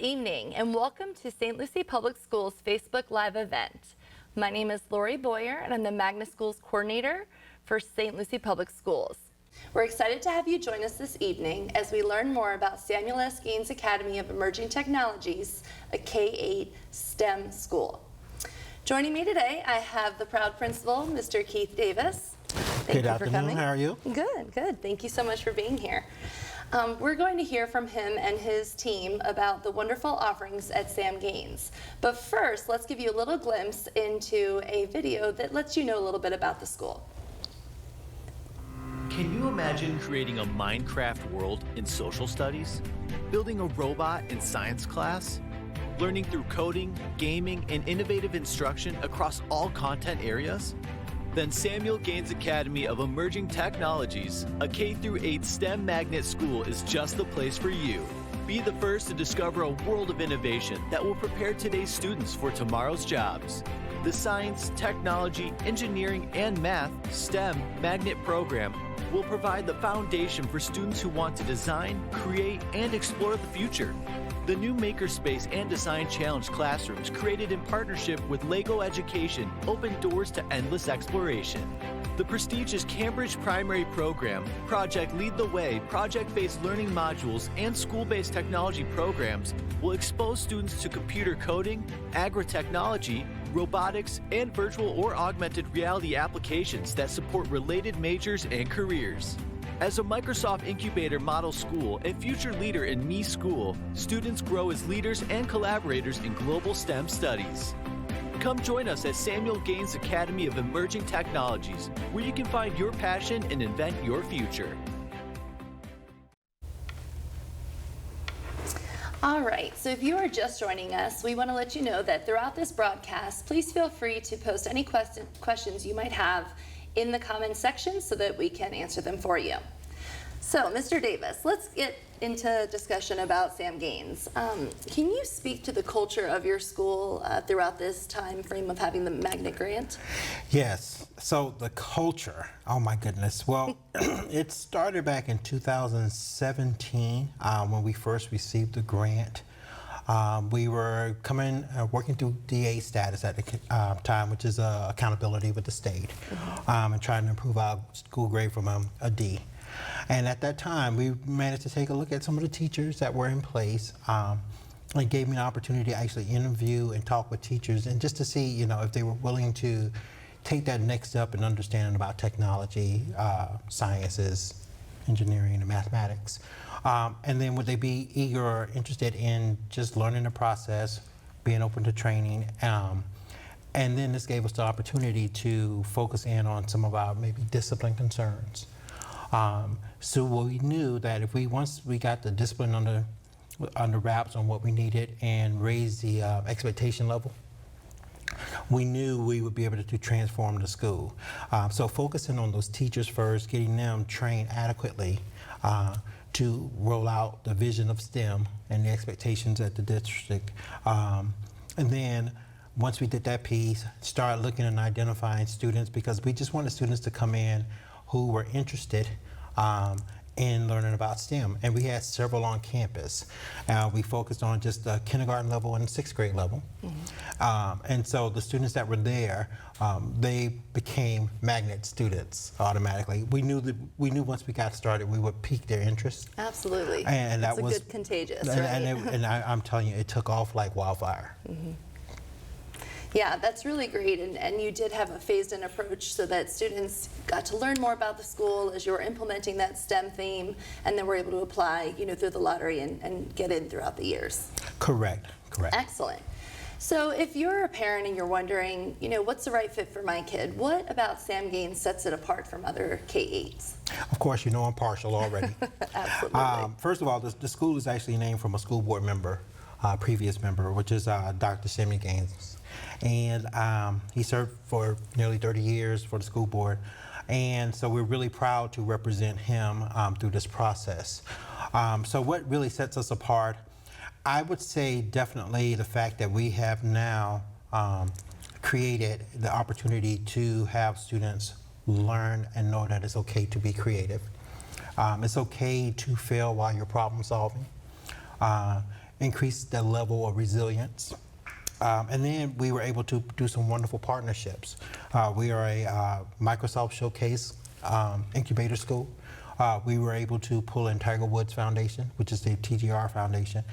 evening and welcome to St. Lucie Public Schools Facebook Live event. My name is Lori Boyer and I'm the Magnet Schools Coordinator for St. Lucie Public Schools. We're excited to have you join us this evening as we learn more about Samuel S. Gaines Academy of Emerging Technologies, a K-8 STEM school. Joining me today, I have the proud principal, Mr. Keith Davis. Thank you for coming. How are you? Good, good. Thank you so much for being here. We're going to hear from him and his team about the wonderful offerings at Sam Gaines. But first, let's give you a little glimpse into a video that lets you know a little bit about the school. Can you imagine creating a Minecraft world in social studies? Building a robot in science class? Learning through coding, gaming, and innovative instruction across all content areas? Then Samuel Gaines Academy of Emerging Technologies, a K-8 STEM magnet school, is just the place for you. Be the first to discover a world of innovation that will prepare today's students for tomorrow's jobs. The Science, Technology, Engineering, and Math STEM magnet program will provide the foundation for students who want to design, create, and explore the future. The new Makerspace and Design Challenge classrooms, created in partnership with LEGO Education, open doors to endless exploration. The prestigious Cambridge Primary Program, Project Lead the Way, project-based learning modules, and school-based technology programs will expose students to computer coding, agri-technology, robotics, and virtual or augmented reality applications that support related majors and careers. As a Microsoft Incubator Model School and future leader in Me School, students grow as leaders and collaborators in global STEM studies. Come join us at Samuel Gaines Academy of Emerging Technologies, where you can find your passion and invent your future. All right, so if you are just joining us, we want to let you know that throughout this broadcast, please feel free to post any questions you might have in the comments section so that we can answer them for you. So, Mr. Davis, let's get into discussion about Sam Gaines. Can you speak to the culture of your school throughout this time frame of having the magnet grant? Yes. So the culture, oh my goodness. Well, it started back in 2017 when we first received the grant. We were working through DA status at the time, which is accountability with the state, and trying to improve our school grade from a D. And at that time, we managed to take a look at some of the teachers that were in place. It gave me an opportunity to actually interview and talk with teachers, and just to see, you know, if they were willing to take that next step in understanding about technology, sciences, engineering, and mathematics. And then would they be eager or interested in just learning the process, being open to training? And then this gave us the opportunity to focus in on some of our maybe discipline concerns. So we knew that if once we got the discipline under wraps on what we needed and raised the expectation level, we knew we would be able to transform the school. So focusing on those teachers first, getting them trained adequately to roll out the vision of STEM and the expectations at the district. And then once we did that piece, start looking and identifying students, because we just wanted students to come in who were interested in learning about STEM. And we had several on campus. We focused on just the kindergarten level and 6th grade level. And so the students that were there, they became magnet students automatically. We knew once we got started, we would pique their interest. Absolutely. And that's that was good contagious, and, right? And I'm telling you, it took off like wildfire. Yeah, that's really great, and you did have a phased-in approach so that students got to learn more about the school as you were implementing that STEM theme, and then were able to apply, you know, through the lottery and get in throughout the years. Correct. Excellent. So if you're a parent and you're wondering, you know, what's the right fit for my kid, what about Sam Gaines sets it apart from other K-8s? Of course, you know I'm partial already. Absolutely. First of all, the school is actually named from a school board member, previous member, which is Dr. Samuel Gaines. And he served for nearly 30 years for the school board. And so we're really proud to represent him through this process. So what really sets us apart? I would say definitely the fact that we have now created the opportunity to have students learn and know that it's okay to be creative. It's okay to fail while you're problem solving. increase the level of resilience. And then we were able to do some wonderful partnerships. We are a Microsoft Showcase incubator school. We were able to pull in Tiger Woods Foundation, which is the TGR Foundation.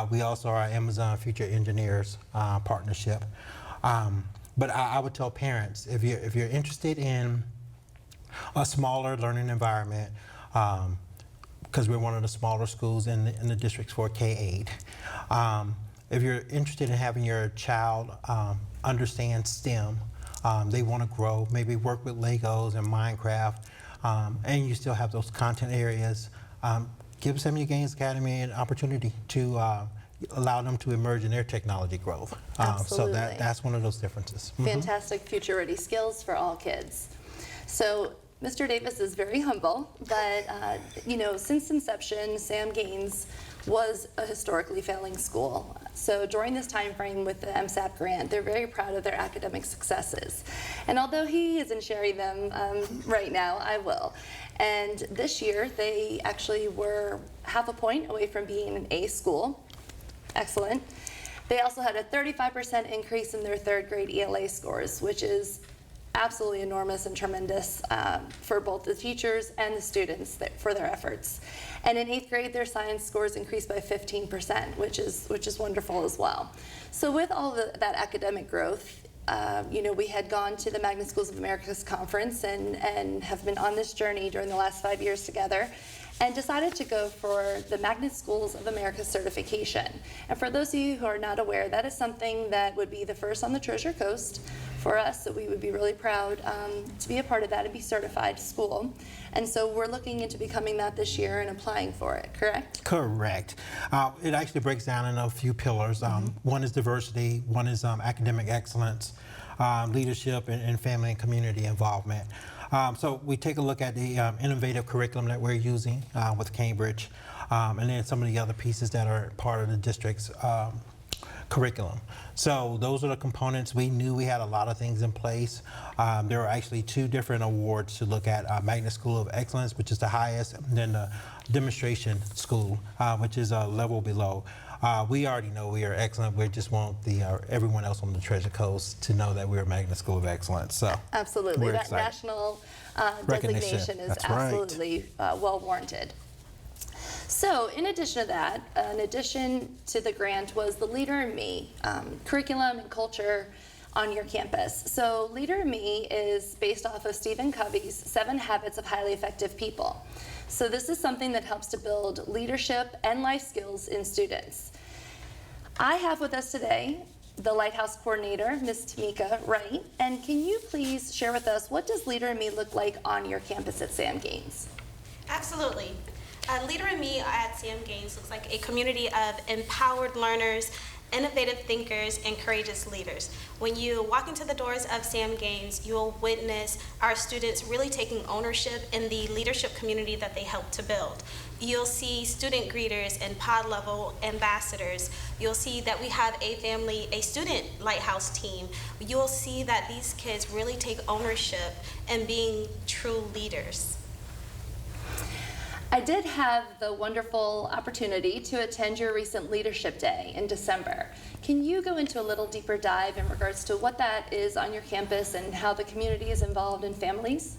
We also are Amazon Future Engineers partnership. But I would tell parents, if you're interested in a smaller learning environment, because we're one of the smaller schools in the districts for K-8. If you're interested in having your child understand STEM, they want to grow, maybe work with Legos and Minecraft, and you still have those content areas, give Samuel Gaines Academy an opportunity to allow them to emerge in their technology growth. Absolutely. So that's one of those differences. Fantastic future-ready skills for all kids. So Mr. Davis is very humble, but you know, since inception, Sam Gaines was a historically failing school. So during this time frame with the MSAP grant, they're very proud of their academic successes. And although he isn't sharing them right now, I will. And this year, they actually were half a point away from being an A school. Excellent. They also had a 35% increase in their third grade ELA scores, which is absolutely enormous and tremendous for both the teachers and the students for their efforts. And in 8th grade, their science scores increased by 15%, which is wonderful as well. So with all that academic growth, you know, we had gone to the Magnet Schools of America's conference and have been on this journey during the last 5 years together, and decided to go for the Magnet Schools of America certification. And for those of you who are not aware, that is something that would be the first on the Treasure Coast for us, that we would be really proud to be a part of that and be certified school. And so we're looking into becoming that this year and applying for it, correct? Correct. It actually breaks down in a few pillars. One is diversity, one is academic excellence, leadership, and family and community involvement. So we take a look at the innovative curriculum that we're using with Cambridge, and then some of the other pieces that are part of the district's curriculum. So those are the components. We knew we had a lot of things in place. There are actually 2 different awards to look at: Magnet School of Excellence, which is the highest, and then the Demonstration School, which is a level below. We already know we are excellent. We just want everyone else on the Treasure Coast to know that we're a Magnet School of Excellence. So absolutely, that excited. national Recognition. designation is That's absolutely well warranted. So in addition to that, in addition to the grant, was the Leader in Me curriculum and culture on your campus. So Leader in Me is based off of Stephen Covey's 7 Habits of Highly Effective People. So this is something that helps to build leadership and life skills in students. I have with us today the Lighthouse Coordinator, Ms. Tamika Wright, and can you please share with us, what does Leader in Me look like on your campus at Sam Gaines? Absolutely. Leader in Me at Sam Gaines looks like a community of empowered learners, innovative thinkers, and courageous leaders. When you walk into the doors of Sam Gaines, you'll witness our students really taking ownership in the leadership community that they help to build. You'll see student greeters and pod level ambassadors. You'll see that we have a student lighthouse team. You'll see that these kids really take ownership in being true leaders. I did have the wonderful opportunity to attend your recent Leadership Day in December. Can you go into a little deeper dive in regards to what that is on your campus and how the community is involved in families?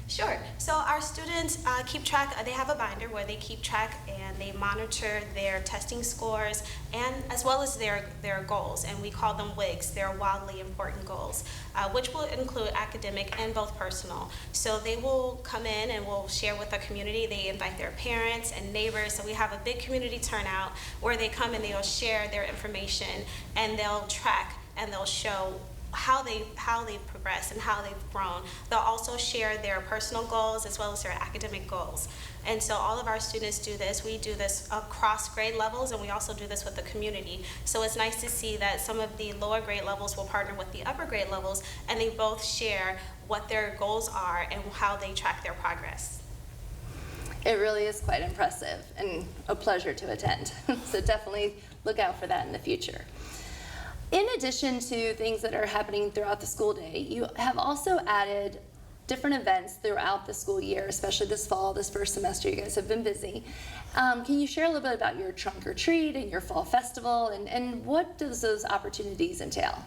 Sure. So our students keep track, they have a binder where they keep track and they monitor their testing scores and as well as their goals, and we call them WIGs, their wildly important goals, which will include academic and both personal. So they will come in and will share with the community. They invite their parents and neighbors, so we have a big community turnout where they come and they'll share their information and they'll track and they'll show how they've progressed and how they've grown. They'll also share their personal goals as well as their academic goals. And so all of our students do this. We do this across grade levels, and we also do this with the community. So it's nice to see that some of the lower grade levels will partner with the upper grade levels, and they both share what their goals are and how they track their progress. It really is quite impressive and a pleasure to attend. So definitely look out for that in the future. In addition to things that are happening throughout the school day, you have also added different events throughout the school year, especially this fall, this first semester. You guys have been busy. Can you share a little bit about your trunk or treat and your fall festival, and what does those opportunities entail?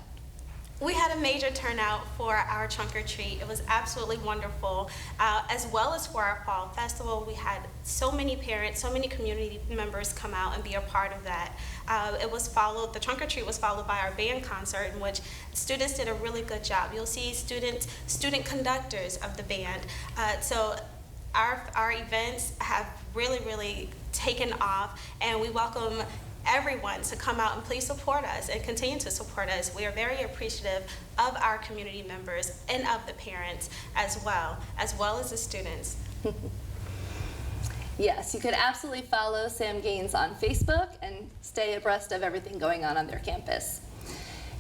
We had a major turnout for our trunk or treat. It was absolutely wonderful. As well as for our fall festival, we had so many parents, so many community members come out and be a part of that. The trunk or treat was followed by our band concert, in which students did a really good job. You'll see student conductors of the band. So our events have really taken off, and we welcome everyone to come out and please support us and continue to support us. We are very appreciative of our community members and of the parents as well as the students. Yes, you could absolutely follow Sam Gaines on Facebook and stay abreast of everything going on their campus.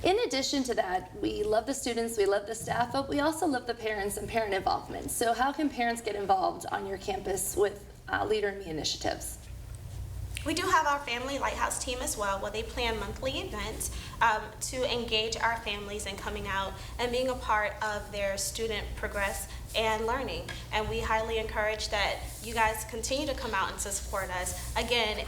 In addition to that, we love the students, we love the staff, but we also love the parents and parent involvement. So how can parents get involved on your campus with Leader in Me initiatives? We do have our Family Lighthouse team as well, where they plan monthly events to engage our families in coming out and being a part of their student progress and learning. And we highly encourage that you guys continue to come out and to support us. Again,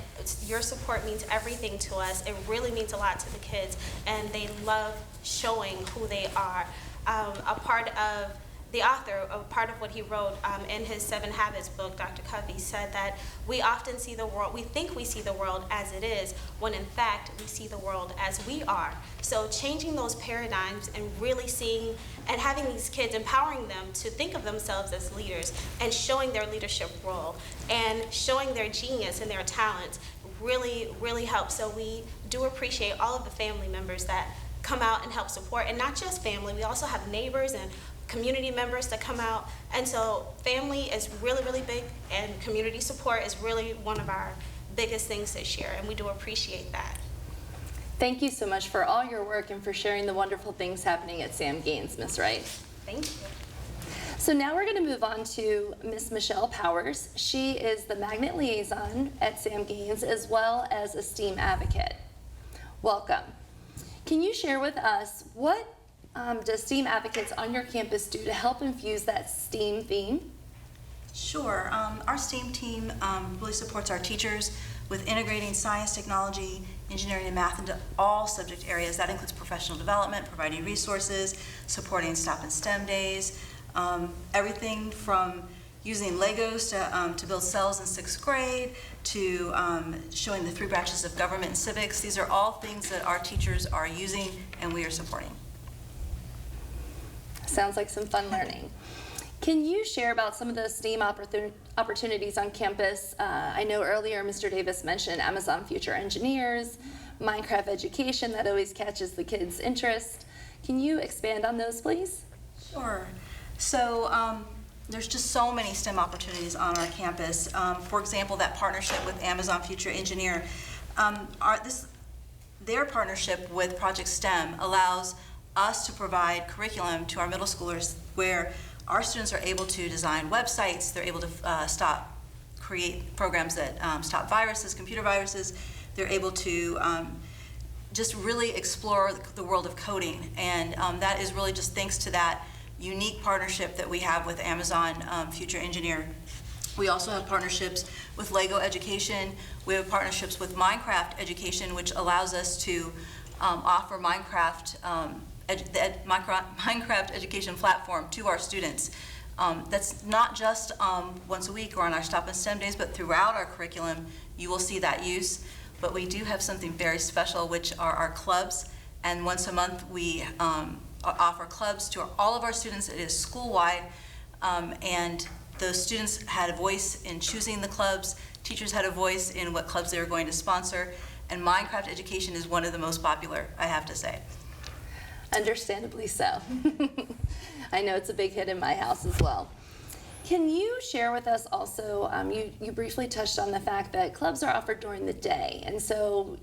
your support means everything to us. It really means a lot to the kids, and they love showing who they are. The author, a part of what he wrote in his 7 Habits book, Dr. Covey, said that we often see the world, we think we see the world as it is, when in fact we see the world as we are. So changing those paradigms and really seeing and having these kids, empowering them to think of themselves as leaders and showing their leadership role and showing their genius and their talents really helps. So we do appreciate all of the family members that come out and help support, and not just family, we also have neighbors and community members that come out. And so family is really big, and community support is really one of our biggest things this year, and we do appreciate that. Thank you so much for all your work and for sharing the wonderful things happening at Sam Gaines, Ms. Wright. Thank you. So now we're going to move on to Ms. Michelle Powers. She is the Magnet Liaison at Sam Gaines as well as a STEAM advocate. Welcome. Can you share with us what does STEAM advocates on your campus do to help infuse that STEAM theme? Sure. Our STEAM team really supports our teachers with integrating science, technology, engineering, and math into all subject areas. That includes professional development, providing resources, supporting Stop and STEM days, everything from using Legos to build cells in 6th grade, to showing the 3 branches of government and civics. These are all things that our teachers are using and we are supporting. Sounds like some fun learning. Can you share about some of the STEAM opportunities on campus? I know earlier Mr. Davis mentioned Amazon Future Engineers, Minecraft education that always catches the kids' interest. Can you expand on those, please? Sure. So there's just so many STEM opportunities on our campus. For example, that partnership with Amazon Future Engineer. Their partnership with Project STEM allows us to provide curriculum to our middle schoolers where our students are able to design websites, they're able to create programs that stop viruses, computer viruses, they're able to just really explore the world of coding, and that is really just thanks to that unique partnership that we have with Amazon Future Engineer. We also have partnerships with Lego Education, we have partnerships with Minecraft Education, which allows us to offer Minecraft education platform to our students. That's not just once a week or on our Stop and STEM days, but throughout our curriculum you will see that use. But we do have something very special, which are our clubs, and once a month we offer clubs to all of our students. It is school-wide, and the students had a voice in choosing the clubs, teachers had a voice in what clubs they were going to sponsor, and Minecraft education is one of the most popular, I have to say. Understandably so. I know it's a big hit in my house as well. Can you share with us also, you briefly touched on the fact that clubs are offered during the day, and so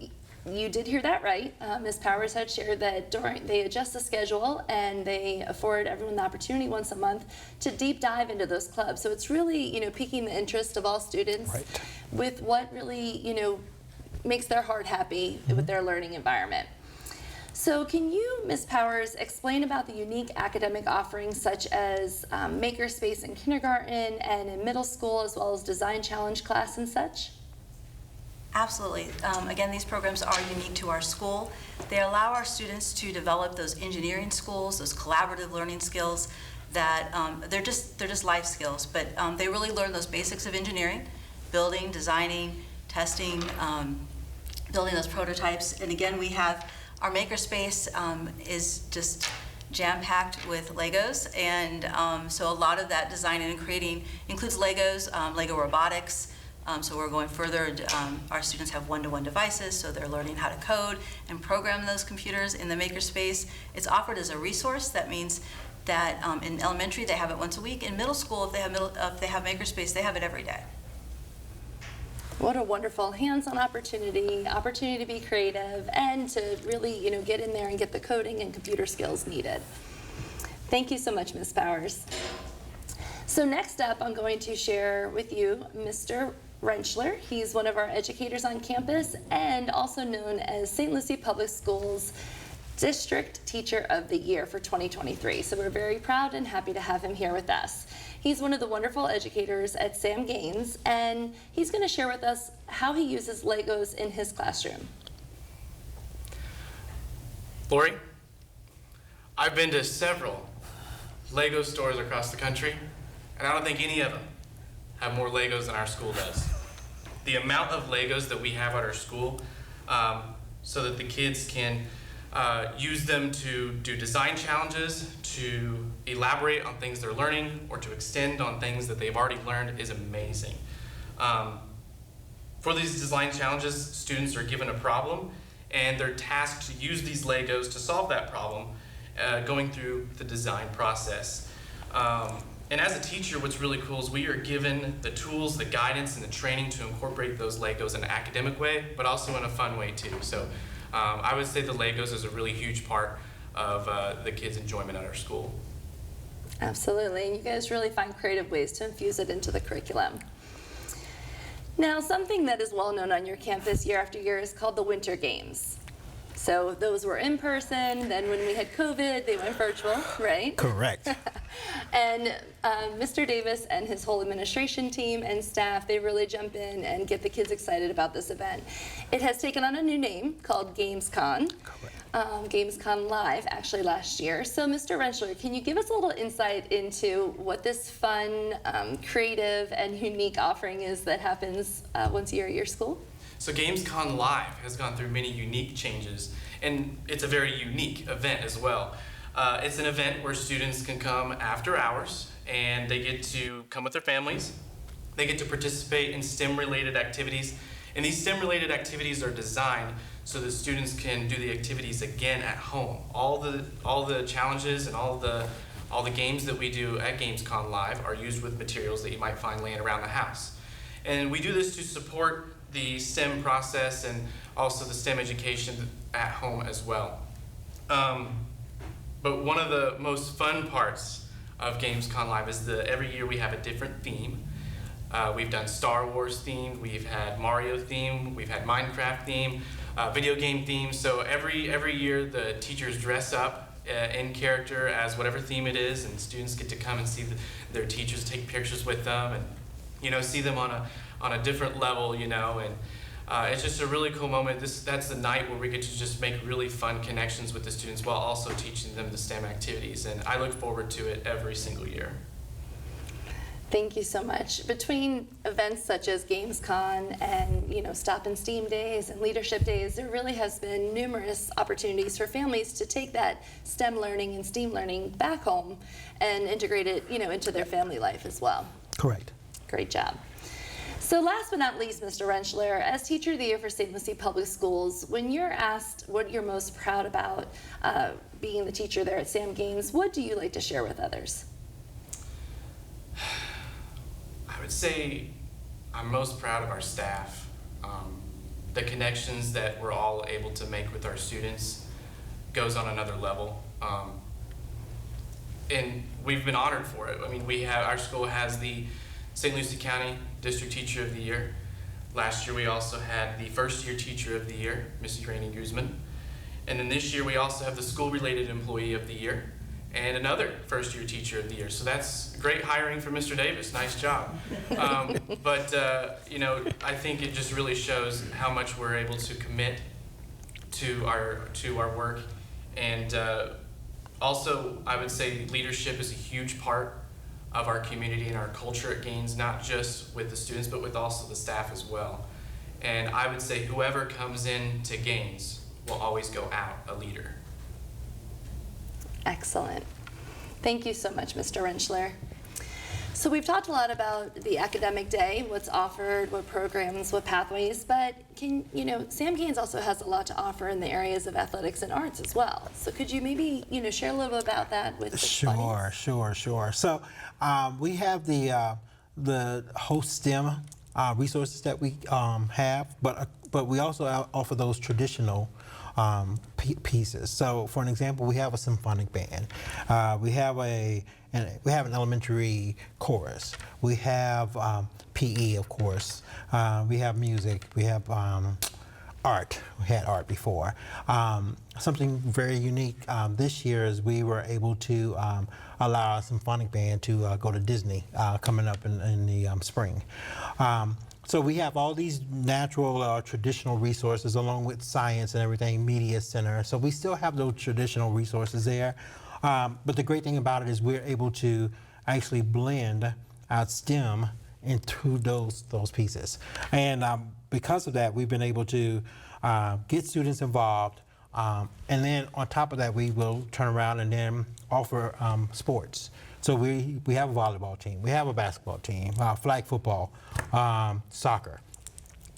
you did hear that right. Ms. Powers had shared that they adjust the schedule and they afford everyone the opportunity once a month to deep dive into those clubs. So it's really, piquing the interest of all students with what really, makes their heart happy with their learning environment. So can you, Ms. Powers, explain about the unique academic offerings such as Makerspace in kindergarten and in middle school, as well as design challenge class and such? Absolutely. Again, these programs are unique to our school. They allow our students to develop those engineering skills, those collaborative learning skills that they're just life skills, but they really learn those basics of engineering, building, designing, testing, building those prototypes. And again, we have our Makerspace is just jam-packed with Legos, and so a lot of that designing and creating includes Legos, Lego robotics. So we're going further. Our students have one-to-one devices, so they're learning how to code and program those computers in the Makerspace. It's offered as a resource. That means that in elementary they have it once a week. In middle school, if they have Makerspace, they have it every day. What a wonderful hands-on opportunity to be creative and to really, get in there and get the coding and computer skills needed. Thank you so much, Ms. Powers. So next up, I'm going to share with you Mr. Rentschler. He's one of our educators on campus and also known as St. Lucie Public Schools District Teacher of the Year for 2023. So we're very proud and happy to have him here with us. He's one of the wonderful educators at Sam Gaines, and he's going to share with us how he uses Legos in his classroom. Lori, I've been to several Lego stores across the country, and I don't think any of them have more Legos than our school does. The amount of Legos that we have at our school, so that the kids can use them to do design challenges, to elaborate on things they're learning, or to extend on things that they've already learned is amazing. For these design challenges, students are given a problem, and they're tasked to use these Legos to solve that problem, going through the design process. And as a teacher, what's really cool is we are given the tools, the guidance, and the training to incorporate those Legos in an academic way, but also in a fun way too. So I would say the Legos is a really huge part of the kids' enjoyment at our school. Absolutely, and you guys really find creative ways to infuse it into the curriculum. Now, something that is well known on your campus year after year is called the Winter Games. So those were in person, then when we had COVID, they went virtual, right? Correct. And Mr. Davis and his whole administration team and staff, they really jump in and get the kids excited about this event. It has taken on a new name called GamesCon. GamesCon Live, actually last year. So Mr. Rentschler, can you give us a little insight into what this fun, creative, and unique offering is that happens once a year at your school? So GamesCon Live has gone through many unique changes, and it's a very unique event as well. It's an event where students can come after hours, and they get to come with their families. They get to participate in STEM-related activities, and these STEM-related activities are designed so that students can do the activities again at home. All the challenges and all the games that we do at GamesCon Live are used with materials that you might find laying around the house. And we do this to support the STEM process and also the STEM education at home as well. But one of the most fun parts of GamesCon Live is every year we have a different theme. We've done Star Wars themed, we've had Mario themed, we've had Minecraft themed, video game themed. So every year the teachers dress up in character as whatever theme it is, and students get to come and see their teachers, take pictures with them, and see them on a different level, and it's just a really cool moment. That's the night where we get to just make really fun connections with the students while also teaching them the STEM activities, and I look forward to it every single year. Thank you so much. Between events such as GamesCon and Stop and Steam Days and Leadership Days, there really has been numerous opportunities for families to take that STEM learning and STEAM learning back home and integrate it into their family life as well. Correct. Great job. So last but not least, Mr. Rentschler, as Teacher of the Year for St. Lucie Public Schools, when you're asked what you're most proud about being the teacher there at Sam Gaines, what do you like to share with others? I would say I'm most proud of our staff. The connections that we're all able to make with our students goes on another level. And we've been honored for it. I mean, our school has the St. Lucie County District Teacher of the Year. Last year we also had the First Year Teacher of the Year, Mrs. Rainey Guzman. And then this year we also have the School-Related Employee of the Year and another first-year Teacher of the Year. So that's great hiring for Mr. Davis. Nice job. You know, I think it just really shows how much we're able to commit to our work. And also, I would say leadership is a huge part of our community and our culture at Gaines, not just with the students, but with also the staff as well. And I would say whoever comes in to Gaines will always go out a leader. Excellent. Thank you so much, Mr. Rentschler. So we've talked a lot about the academic day, what's offered, what programs, what pathways, but Sam Gaines also has a lot to offer in the areas of athletics and arts as well. So could you maybe, share a little bit about that with the audience? Sure. So we have the host STEM resources that we have, but we also offer those traditional pieces. So, for an example, we have a symphonic band. We have an elementary chorus. We have PE, of course. We have music. We have art. We had art before. Something very unique this year is we were able to allow our symphonic band to go to Disney coming up in the spring. So we have all these natural, traditional resources along with science and everything, media center. So we still have those traditional resources there. But the great thing about it is we're able to actually blend our STEM into those pieces. And because of that, we've been able to get students involved. And then on top of that, we will turn around and then offer sports. So we have a volleyball team, we have a basketball team, flag football, soccer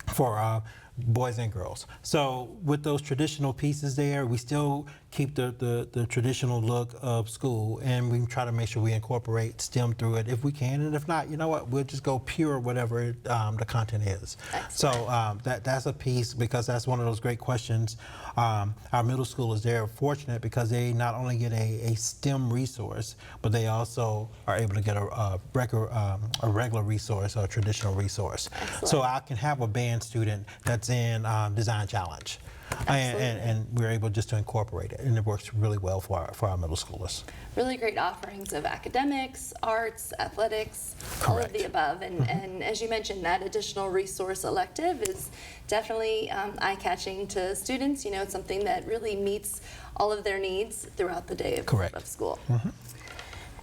for boys and girls. So with those traditional pieces there, we still keep the traditional look of school, and we try to make sure we incorporate STEM through it if we can, and if not, you know what, we'll just go pure whatever the content is. Excellent. So that's a piece, because that's one of those great questions. Our middle school is there fortunate because they not only get a STEM resource, but they also are able to get a regular resource or a traditional resource. Excellent. So I can have a band student that's in Design Challenge. And we're able just to incorporate it, and it works really well for our middle schoolers. Really great offerings of academics, arts, athletics, all of the above. And as you mentioned, that additional resource elective is definitely eye-catching to students. It's something that really meets all of their needs throughout the day of school.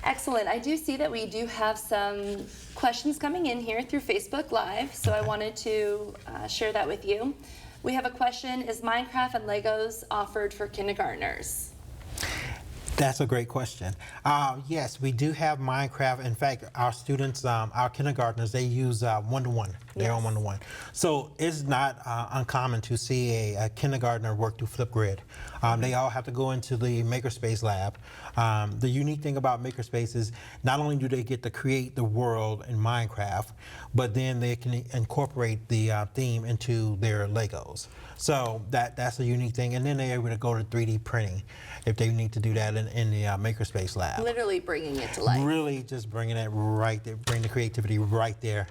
Excellent. I do see that we do have some questions coming in here through Facebook Live, so I wanted to share that with you. We have a question: is Minecraft and Legos offered for kindergartners? That's a great question. Yes, we do have Minecraft. In fact, our students, our kindergartners, they use one-to-one. They're on one-to-one. So it's not uncommon to see a kindergartner work through Flipgrid. They all have to go into the Makerspace lab. The unique thing about Makerspace is not only do they get to create the world in Minecraft, but then they can incorporate the theme into their Legos. So that's a unique thing. And then they're able to go to 3D printing if they need to do that in the Makerspace lab. Literally bringing it to life. Really just bringing it right there, bring the creativity right there,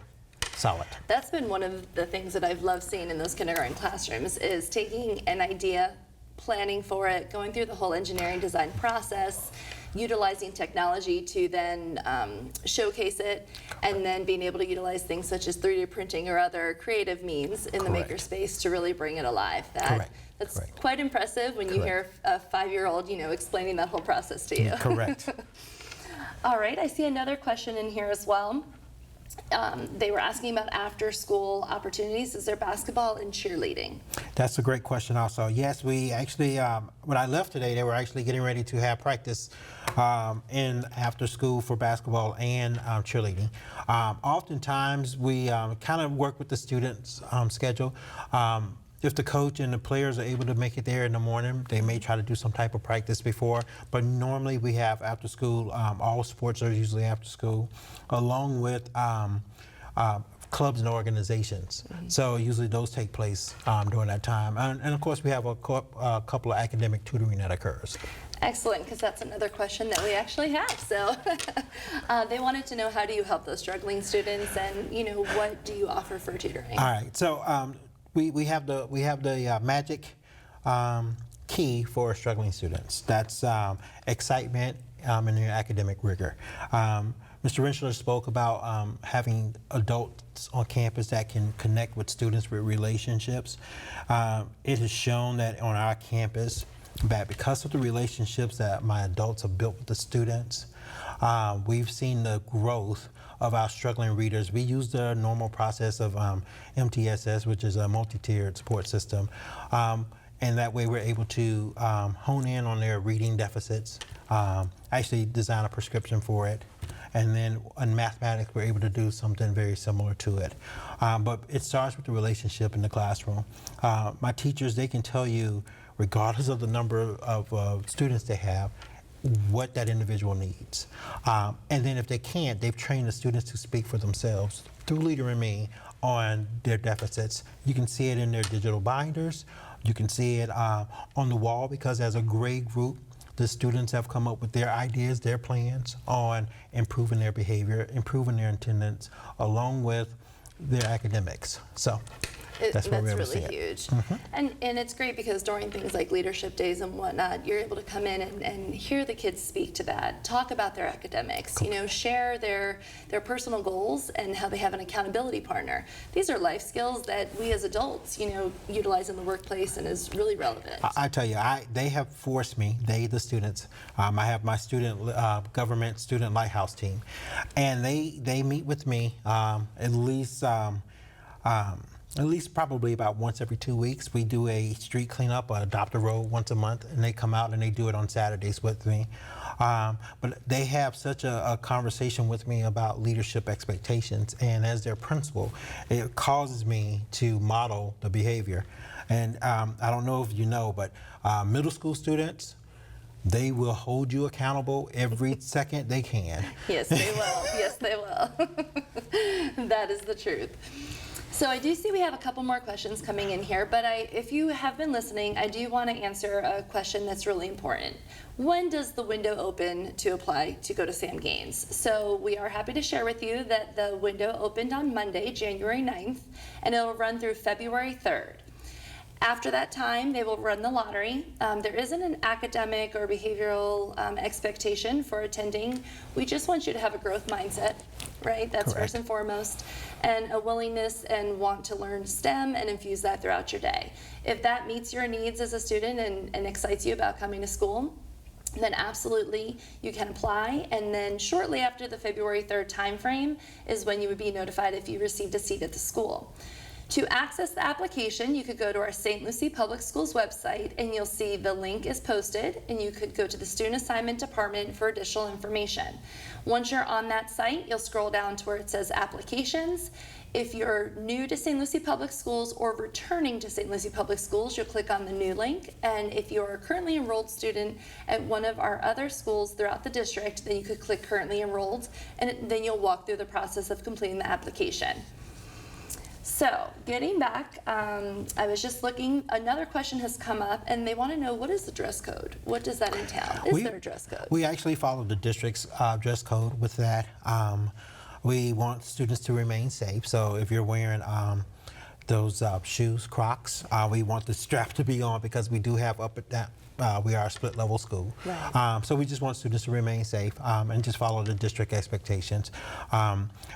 solid. That's been one of the things that I've loved seeing in those kindergarten classrooms, is taking an idea, planning for it, going through the whole engineering design process, utilizing technology to then showcase it, and then being able to utilize things such as 3D printing or other creative means in the Makerspace to really bring it alive. That's quite impressive when you hear a 5-year-old, explaining that whole process to you. Correct. All right, I see another question in here as well. They were asking about after-school opportunities. Is there basketball and cheerleading? That's a great question also. Yes, we actually, when I left today, they were actually getting ready to have practice in after school for basketball and cheerleading. Oftentimes, we kind of work with the students' schedule. If the coach and the players are able to make it there in the morning, they may try to do some type of practice before, but normally we have after school. All sports are usually after school, along with clubs and organizations. So usually those take place during that time. And of course we have a couple of academic tutoring that occurs. Excellent, because that's another question that we actually have. So they wanted to know, how do you help those struggling students, and what do you offer for tutoring? All right, so we have the Magic key for struggling students. That's excitement and their academic rigor. Mr. Rentschler spoke about having adults on campus that can connect with students with relationships. It is shown that on our campus that because of the relationships that my adults have built with the students, we've seen the growth of our struggling readers. We use the normal process of MTSS, which is a multi-tiered support system. And that way we're able to hone in on their reading deficits, actually design a prescription for it. And then in mathematics, we're able to do something very similar to it. But it starts with the relationship in the classroom. My teachers, they can tell you, regardless of the number of students they have, what that individual needs. And then if they can't, they've trained the students to speak for themselves through Leader in Me on their deficits. You can see it in their digital binders. You can see it on the wall, because as a grade group, the students have come up with their ideas, their plans on improving their behavior, improving their attendance, along with their academics. So that's where we're able to see really it. huge. And it's great because during things like leadership days and whatnot, you're able to come in and hear the kids speak to that, talk about their academics, you know, share their personal goals and how they have an accountability partner. These are life skills that we as adults, you know, utilize in the workplace and is really relevant. I tell you, they have forced me, the students, I have my student government student lighthouse team, and they meet with me at least probably about once every 2 weeks. We do a street cleanup, adopt a road once a month, and they come out and they do it on Saturdays with me. But they have such a conversation with me about leadership expectations, and as their principal, it causes me to model the behavior. And I don't know if you know, but middle school students, they will hold you accountable every second they can. Yes, they will. Yes, they will. That is the truth. So I do see we have a couple more questions coming in here, but if you have been listening, I do want to answer a question that's really important. When does the window open to apply to go to Sam Gaines? So we are happy to share with you that the window opened on Monday, January 9th, and it'll run through February 3rd. After that time, they will run the lottery. There isn't an academic or behavioral expectation for attending. We just want you to have a growth mindset, right? That's Correct. first and foremost, and a willingness and want to learn STEM and infuse that throughout your day. If that meets your needs as a student and excites you about coming to school, then absolutely you can apply. And then shortly after the February 3rd timeframe is when you would be notified if you received a seat at the school. To access the application, you could go to our St. Lucie Public Schools website, and you'll see the link is posted, and you could go to the Student Assignment Department for additional information. Once you're on that site, you'll scroll down to where it says Applications. If you're new to St. Lucie Public Schools or returning to St. Lucie Public Schools, you'll click on the new link. And if you're a currently enrolled student at one of our other schools throughout the district, then you could click Currently Enrolled, and then you'll walk through the process of completing the application. So, getting back, I was just looking, another question has come up, and they want to know, what is the dress code? What does that entail? Is there a dress code? We actually follow the district's dress code with that. We want students to remain safe, so if you're wearing those shoes, Crocs, we want the strap to be on, because we do have up and down. We are a split level school. Right. So we just want students to remain safe and just follow the district expectations.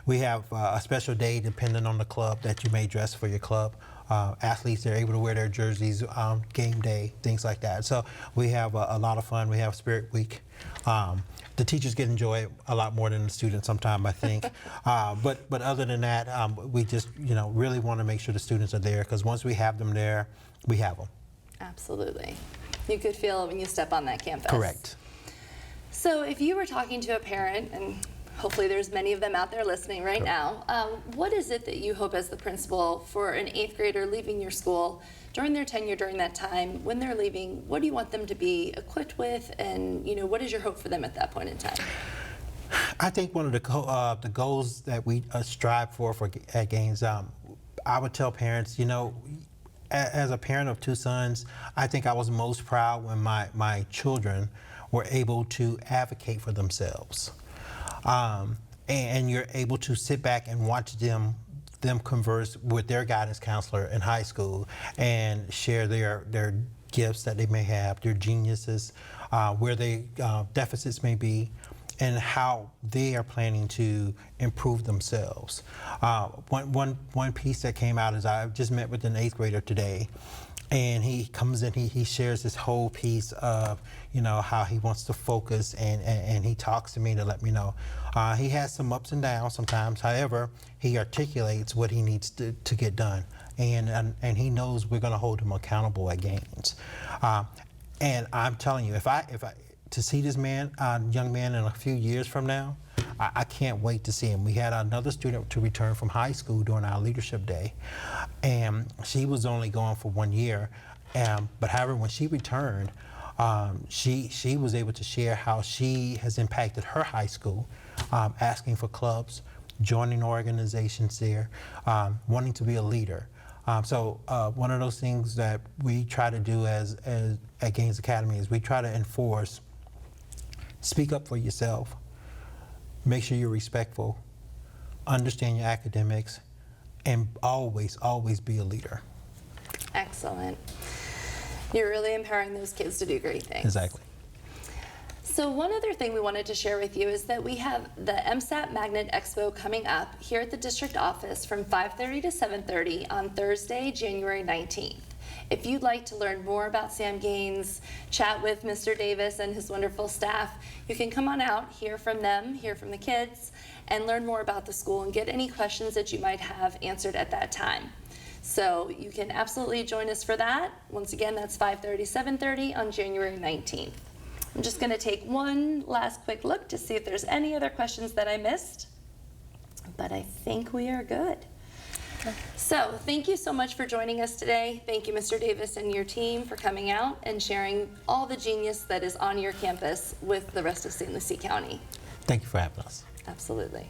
We have a special day depending on the club that you may dress for your club. Athletes, they're able to wear their jerseys, game day, things like that. So we have a lot of fun. We have Spirit Week. The teachers get enjoy it a lot more than the students sometimes, I think. But other than that, we just really want to make sure the students are there, because once we have them there, we have them. Absolutely. You could feel it when you step on that campus. Correct. So if you were talking to a parent, and hopefully there's many of them out there listening right now, what is it that you hope as the principal for an 8th grader leaving your school during their tenure, during that time, when they're leaving, what do you want them to be equipped with, and what is your hope for them at that point in time? I think one of the goals that we strive for at Gaines, I would tell parents, as a parent of 2 sons, I think I was most proud when my children were able to advocate for themselves. And you're able to sit back and watch them converse with their guidance counselor in high school and share their gifts that they may have, their geniuses, where their deficits may be, and how they are planning to improve themselves. One piece that came out is I just met with an 8th grader today, and he comes in, he shares this whole piece of, how he wants to focus, and he talks to me to let me know. He has some ups and downs sometimes. However, he articulates what he needs to get done, and he knows we're going to hold him accountable at games. And I'm telling you, if I to see this young man in a few years from now, I can't wait to see him. We had another student to return from high school during our leadership day, and she was only gone for 1 year. But however, when she returned, she was able to share how she has impacted her high school, asking for clubs, joining organizations there, wanting to be a leader. So one of those things that we try to do at Gaines Academy is we try to enforce: speak up for yourself, make sure you're respectful, understand your academics, and always, always be a leader. Excellent. You're really empowering those kids to do great things. Exactly. So one other thing we wanted to share with you is that we have the MSAT Magnet Expo coming up here at the district office from 5:30 to 7:30 on Thursday, January 19th. If you'd like to learn more about Sam Gaines, chat with Mr. Davis and his wonderful staff, you can come on out, hear from them, hear from the kids, and learn more about the school and get any questions that you might have answered at that time. So you can absolutely join us for that. Once again, that's 5:30, 7:30 on January 19th. I'm just going to take one last quick look to see if there's any other questions that I missed, but I think we are good. So thank you so much for joining us today. Thank you, Mr. Davis and your team, for coming out and sharing all the genius that is on your campus with the rest of St. Lucie County. Thank you for having us. Absolutely.